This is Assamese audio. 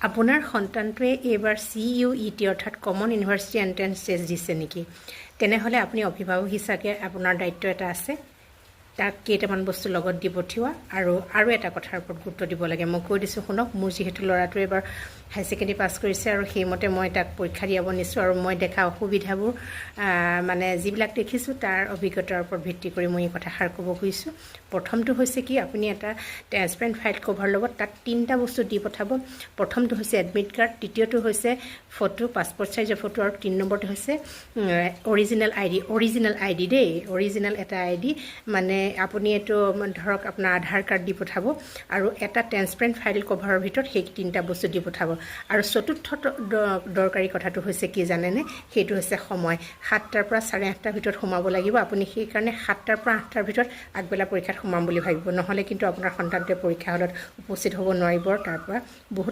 আপোনাৰ সন্তানটোৱে এইবাৰ CUET অৰ্থাৎ কমন ইউনিভাৰ্চিটি এণ্ট্ৰেন্স টেষ্ট দিছে নেকি? তেনেহ'লে আপুনি অভিভাৱক হিচাপে আপোনাৰ দায়িত্ব এটা আছে, তাক কেইটামান বস্তু লগত দি পঠিওৱা আৰু এটা কথাৰ ওপৰত গুৰুত্ব দিব লাগে। মই কৈ দিছোঁ শুনক, মোৰ যিহেতু ল'ৰাটোৱে এবাৰ হাই ছেকেণ্ডেৰী পাছ কৰিছে আৰু সেইমতে মই তাক পৰীক্ষা দিয়াব নিছোঁ আৰু মই দেখা অসুবিধাবোৰ মানে যিবিলাক দেখিছোঁ তাৰ অভিজ্ঞতাৰ ওপৰত ভিত্তি কৰি মই এই কথাষাৰ ক'ব খুজিছোঁ। প্ৰথমটো হৈছে কি, আপুনি এটা ট্ৰেন্সপাৰেণ্ট ফাইল কভাৰ লগত তাত 3টা বস্তু দি পঠাব। প্ৰথমটো হৈছে এডমিট কাৰ্ড, দ্বিতীয়টো হৈছে ফটো, পাছপৰ্ট চাইজৰ ফটো, আৰু 3 নম্বৰটো হৈছে অৰিজিনেল আইডি দেই, অৰিজিনেল এটা আইডি, মানে আপুনি এইটো ধৰক আপোনাৰ আধাৰ কাৰ্ড দি পঠাব আৰু এটা ট্ৰেন্সপাৰেণ্ট ফাইল কভাৰৰ ভিতৰত সেই 3টা বস্তু দি পঠাব। আৰু চতুৰ্থ দৰকাৰী কথাটো হৈছে কি জানেনে, সেইটো হৈছে সময়। 7টাৰ পৰা 8:30টাৰ ভিতৰত সোমাব লাগিব। আপুনি সেইকাৰণে 7টাৰ পৰা 8টাৰ ভিতৰত আগবেলা পৰীক্ষাত সোমাম বুলি ভাবিব, নহ'লে কিন্তু আপোনাৰ সন্তানটোৱে পৰীক্ষা হলত উপস্থিত হ'ব নোৱাৰিব। তাৰ পৰা বহুত